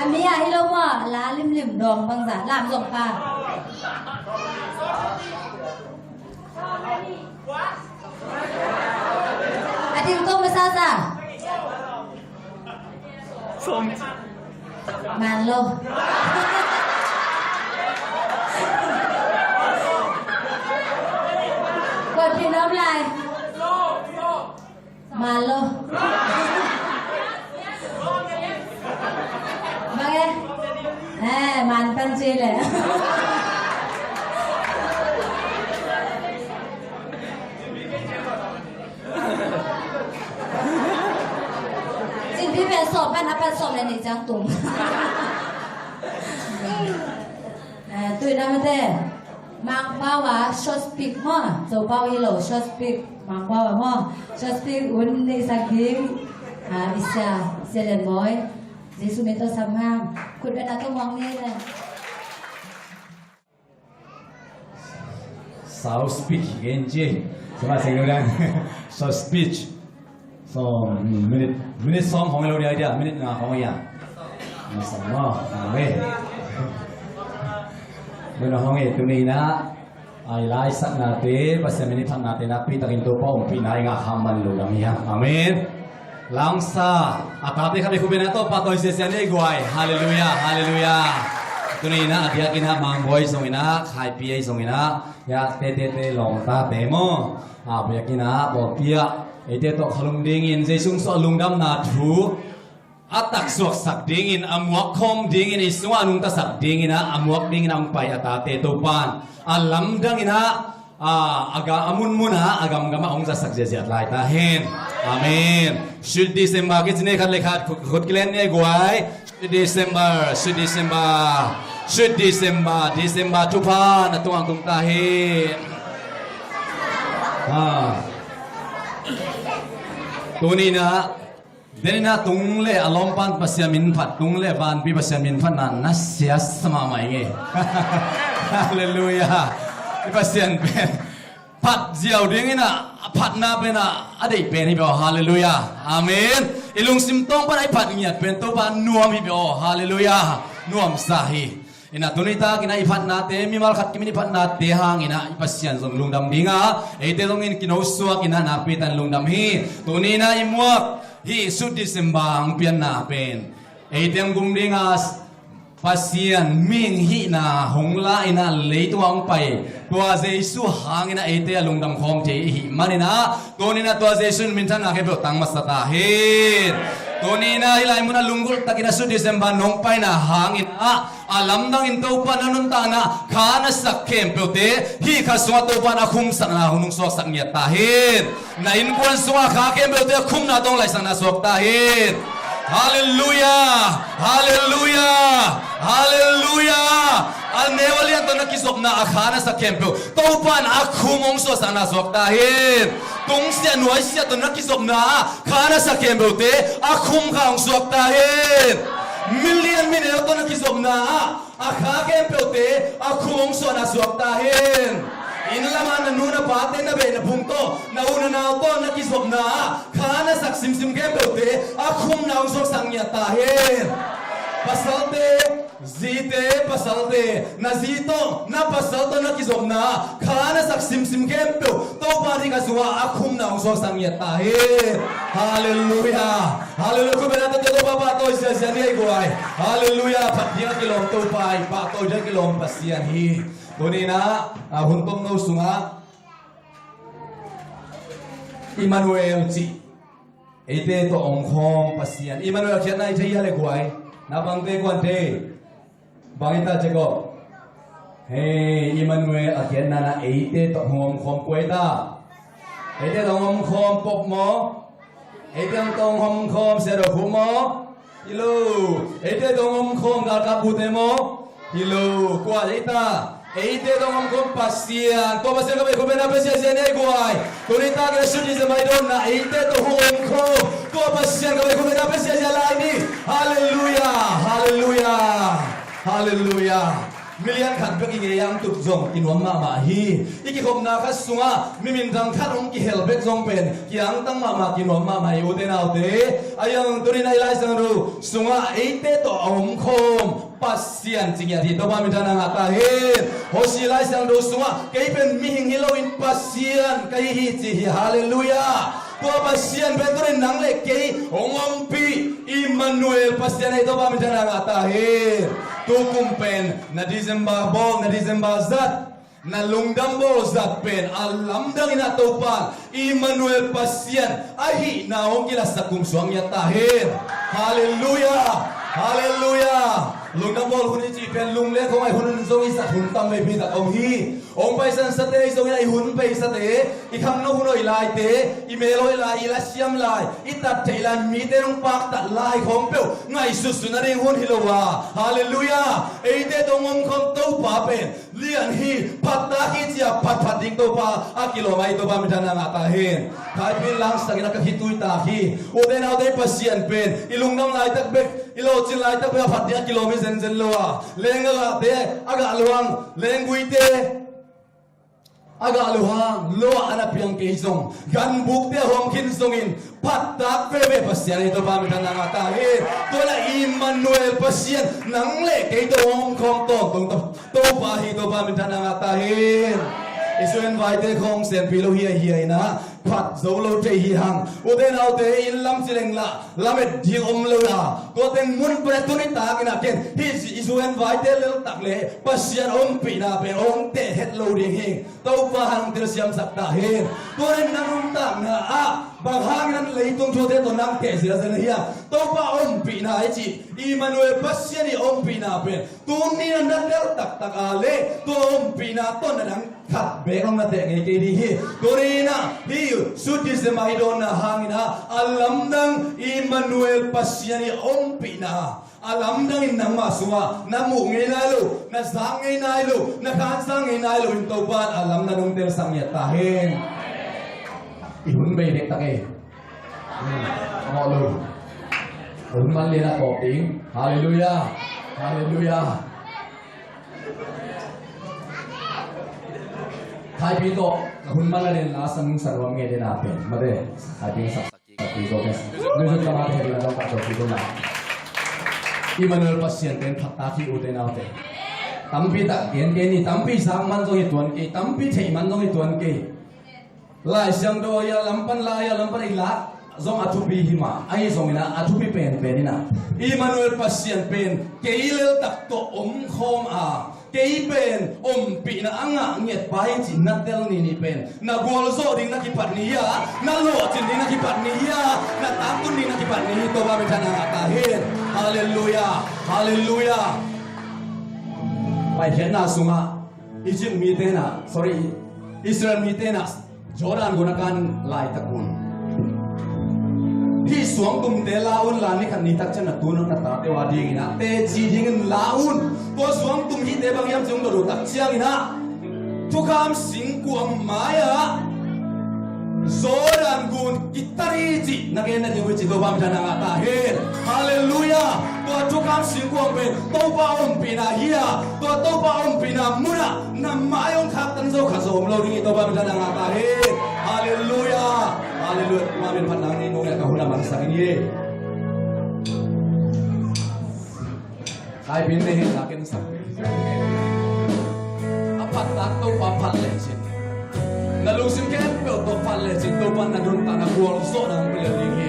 Amia hilo mo la lim lim dong bang za lam zong pa Ating to masasa Man loกดพี่น้ำลายมาโลมาไงมันปันจีเลยจริงพี่เป็นสอบบ้านนับเป็นสอบเลยนี่จังตุ่มตุยน้ำมันเต้mang bawa short speak mo so bawa hilo short speak mang bawa mo short speak un ni saging bisa selen boy Jesu mento samang kun ben atau mong ni le South speech genji sama singgulan so speech so minute song ของเราdia minute ของya sama amen Menahong itu ni na ay laisak natin pasamin ipang natin na pitakin to pa pinay nga haman lo lang yan. Amen. Langsa atati kami kubin na to patoy sesyan ni guay. Hallelujah, hallelujah. Ito ni na adiya kina mang boy song ina kai pia song ina ya te long ta te mo. Abiya kina bo pia ite to khalung dingin jesung so lungdam na thu atak suak sak dingin amuak kom dingin iswa nung ta sak dingin na amuak dingin ang pai atate topan alam dangin ha aga amun muna agam gama ong sak jesiat lai ta hen amen should December ke jine khat lekhat khut kilen ne guai should December tupan atuang tung ta hen tuni na Deni na tungle alompan pasyamin phat tungle van pi pasyamin phat na nasya sama mai nge. Hallelujah. Pasyan pen phat jiao ding ina phat na pena adai pen hi bo hallelujah. Amen. Ilung simtong pan ai phat ngiat pen to pan nuam hi bo hallelujah. Nuam sahi. Ina tunita kina iphat na te mi mal khat kimi phat na te hang ina pasyan zong lungdam dinga ete zong in kinosua kina na pitan lungdam hi tunina imuak Hi sudi sembang pian na pen. Eiteng gumdingas pasian ming hi na hongla ina leituang pai. Tua Jesu hangina ete alungdam khom te hi manina. Tonina tua Jesu mintan ngake tang masatahin. Tonina ilai muna lunggul takina sudi sembang nong pai na hangina. Alam nang into pa nanuntana kana sakem peote hi kaswa to pa na khum sak na hunung sok sak niat tahin na in kwan suwa khakem peote khum na dong lai sang na sok tahin hallelujah hallelujah hallelujah al newalian to nakisok na akhana sakem peo to pa na khum ong so sang na sok tahin tung sia nuai sia to nakisok na kana sakem peote akhum ka ong sok tahin Million minute to nakisok na akhakem peote akhung so na suak tahin inlaman na nuna pate na be na bungto na una na to nakisok na khana sak simsim kem peote akhum na ong sok sangya tahin pasalte zite pasalte na zito na pasalto nakisok na khana sak simsim kem peo to pari ka suwa akhum na ong sok sangya tahin hallelujah hallelujah kubenata to baba to siya ni guai hallelujah patia kilom to pai pa to ja kilom pasian hi donina huntom no sunga Emmanuel chi ete to ongkhom pasian Emmanuel khian nai thai le guai na bangte kwan te bangita cheko hey Emmanuel akian na ete to ongkhom koita ete to ongkhom pop mo ete tong hom khom se ro khumo hello ete tong hom khom dal ka pute mo hello kwa ita ete tong hom khom pasian to pasian ka be khobena pasian se nei guai tunita ke sudi se mai don na ete to hom khom to pasian ka be khobena pasian se lai ni hallelujah hallelujah hallelujah มิเลียนขันเพื่อกิยังตุกจงกินวันมาฮีอีกคนนาคัสซุงะมิมินดังขัดองกิเฮลเบกจงเป็นยังตั้งมากินวันมาอยู่เดนเอาเตอายังตัวนี้ในไลฟ์สังรูซุงะเอเตโตอมคมปัสเซียนจริงอย่างที่ตัวบ้านมิจานังอาตาเฮโฮสิไลฟ์สังรูซุงะเกย์เป็นมิหิงฮิโลอินปัสเซียนเกย์ฮิจิฮาเลลูยาตัวปัสเซียนเป็นตัวนังเล็กเกย์องค์ปีอิมมานูเอลปัสเซียนในตัวบ้านมิจานังอาตาเฮตัวกุมเป็นนาดิเซมบาบอลนาดิเซมบาซัดนาลุงดัมโบซัดเป็นอัลลัมดังอินาตัวบ้านอิมมานูเอลปัสเซียนอาฮีนาองกิลาสักุมสวงยาตาเฮฮาเลลูยาฮาเลลูยาลุงดัมโบคนนี้จีเป็นลุงเล็กของไอ้คนนั้นทรงอิสระหุ่นตั้มไม่พิจารองฮีองไปสันสเตย์ทรงไอ้หุ่นไปสเตย์อีกคำนู้นหุ่นไล่เตะอีเมลไล่อีลาเซียมไล่อีตัดเทลันมีเตรงปากตัดไล่ของเปลวไงสุดสุดนั่นเองหุ่นฮิโลวาฮาเลลูยาไอ้เตตรงองคำตัวป่าเป็นเลี้ยนฮีพัดตาฮีเจียพัดดิ้งตัวป่าอากิโลไม่ตัวป่าไม่ทันนางอาตาเฮนใครเป็นลังสักนักฮิตุยตาฮีโอเดนเอาได้ปัสเซียนเป็นอีลุงน้ำไล่ตักเบกอีโลจินไล่ตักเบกพัดเดียกิโลไม่เซนเซนลัวเลงกะเตะอากาลวังเลงกุยเตอากาลวังลัวอันเพียงเกยซงกันบุกเตะหอมขินซงอินพัดตักเฟเบปัสเซียนตัวบ้านมิจานังอาตาเฮตัวละอิมมานูเอลปัสเซียนนังเล็กเกยตัวหอมของตัวบ้านตัวบ้านมิจานังอาตาเฮอิสุเอนไวเตะของเซนพิโลเฮียนะพัดโซโลเตฮีหังอุเดนเอาเตอินลัมซิเลงละลาเมดดีอมเลวะตัวเต็งมุนเปรตุนิตากินาเกนฮิอิสุเอนไวเตะเลวตักเลปัสเซียนอมปีนาเป็นองเตเฮดโลดิงเฮตัวฟ้าหังเตลเซียมสักตาเฮตัวเรนนังอุมตักนะบางหางนั้นเลยตรงโชเตตัวนังเกศิลาเซนเฮียตัวฟ้าอมปีนาไอจีอิมานูเอลปัสเซียนอมปีนาเป็นตัวนี้นั้นเลวตักอาเลตัวอมปีนาต้นนั้นขัดเบรองนาเตะไงเกดีฮีตัวนี้นะฮีสุดที่สมัยโดนนะหางนะอัลลัมดังอิมานูเอลปัสเซียนอมปีนาอัลลัมดังอินนังมาสัวน้ำมูกไงนายลูน้ำสังไงนายลูน้ำการสังไงนายลูอินตัวบ้านอัลลัมดังนุ่งเตลสังยาตาเฮนอีหุ่นเบย์เด็กตะเกยงอลูหุ่นมันเลียนกอบติงฮาเลลูยาฮาเลลูยาใครพี่โตหุ่นมันเลียนลาสังสารวังเงเดนาเป็นมาเด้ใครพี่สักพี่โตเป็นนึกถึงมาเทลีเราตัดพี่โตนะอิมานูเอลปัสเซียนเป็นพักตาที่อุเทนาเตตั้มพี่ตะเกียนเกนี่ตั้มพี่สังมันตรงนี้ตัวนี้ตั้มพี่เทมันตรงนี้ตัวนี้ลายเสียงโดยลำปันลายลำปันอีหลักจงอัฐบิหิมาไอ้จงนะอัฐบิเป็นนี่นะอิมานูเอลปัสเซียนเป็นเกย์เลตักโตอมคอมเกย์เป็นอมปีนะอ่างเงียบไปจินนัดเดลนี่เป็นนักวอลโซดิ้งนักกิปัตนียานักโลจินดิ้งนักกิปัตนียานักตามตุนดิ้งนักกิปัตนีตัวบ้าเป็นชนะตาเฮนฮาเลลูยาฮาเลลูยาไปเห็นนาสุมาอียิปต์มีเตนะ sorry อิสราเอลมีเตนะจอร์แดนกุนักันลายตะกุนที่สวงตุ่มเตลาอุนลานี่ขันนี้ตักชนะตัวนึงนัตตาเตวาดีนะเตจีดิ้งลาอุนตัวสวงตุ่มที่เตบางยามจงโดดตักเชียงนะทุกคำสิงกวงมายาจอร์แดนกุนกิตารีจีนักเรียนนักเรียนจิตตัวบ้าจันทร์งาตาเฮฮาเลลูยาตัวทุกคำสิงกวงเป็นตัวบ้าอมปีนาเฮียตัวบ้าอมปีนามุนะนำมาองขับตันโซขัสโอมเราดิ้งตัวบ้าจันทร์งาตาเฮฮาเลลูยาฮาเลลูยามาเป็นพันนางนี่นุ่งกับหุ่นมันสักนี้ใครเป็นเห็นนักเรียนสักอภัตตักตัวพันเลจินนาลุงสิมแค่เปิดตัวพันเลจินตัวพันนักรุ่นตานักวัวโซ่นังเปลี่ยนลิงเฮ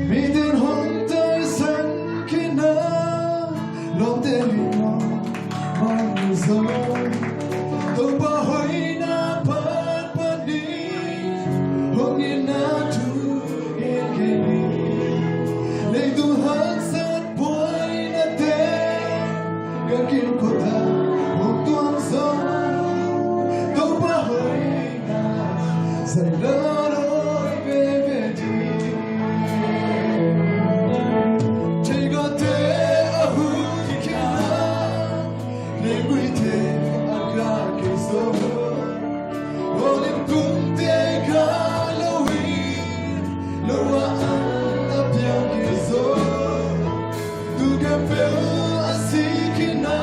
มีเดินหงใจสันขึ้นนะลมเดินมองมันโซตัวบ่หอยนาพัดปานนี้หงยินนาทุเอ็นแค่นี้ในตัวหันสัตว์ป่วยนาเตก็กินโคตรหงตัวโซตัวบ่หอยนาใส่ละลอยเบเบดี Take a day of who you can. Let me take a God, so kapel asikina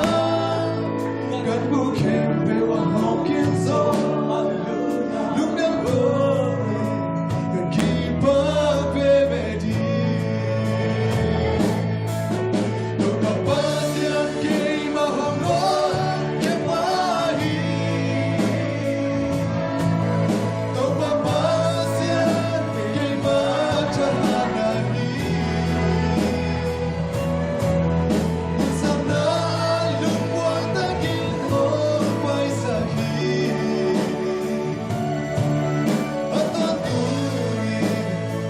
kan bukan bewa hokin so lúc đêm vơi gần keep up baby đôi papa sian kei mahono kemari đôi papa sian kei machahanani Sana lumbuang tagin mo may sahi At ang tuloy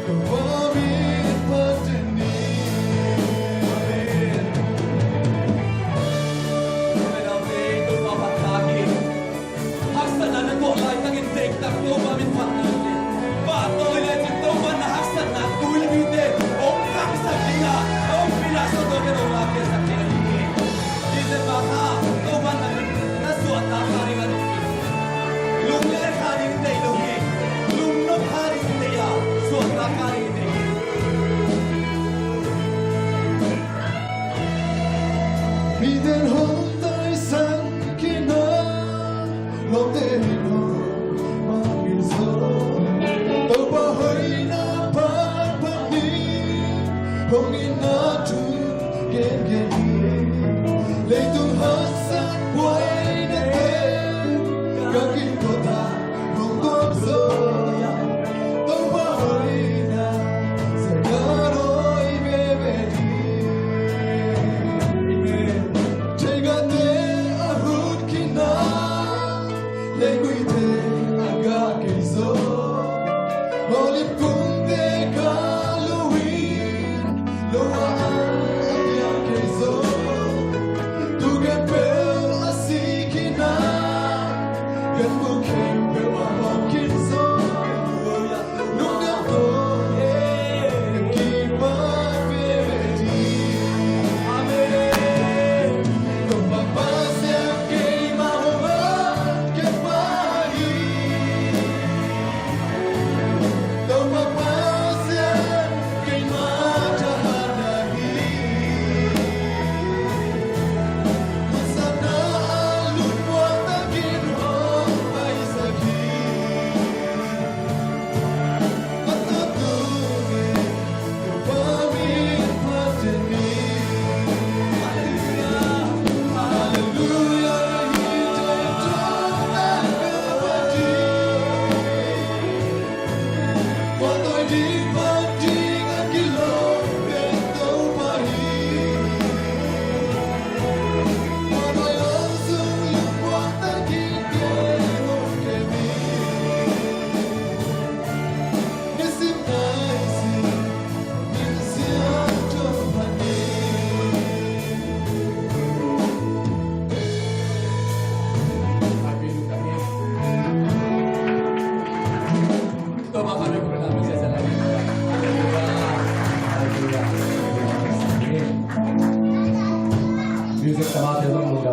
kawawin patini Mi den hong tai san kina lo te no ma min so to pa hoi na pa pa ni hong in na tu gen gen le tu hasan wai na te ga kin ko ta hong to so to pa hoi na sa ga roi bebe Tegate ahut kina Lenguite aga keizo Molip kunte Halloween Loa aga keizo Tugan pel asikina Gan bukem bewa hokin so Nunga to Gan kipa bebedi Amen Con papá se queima que pari Con papá se queima jahanani Sana lupa tagin ho ay sakit Patutugi Kupamit patini Hallelujah, Quando è di fatica chi lo vento pari Quando è oso io guarda chi devo che mi Ne si naisi, ne si giovani Music sama dia orang muda,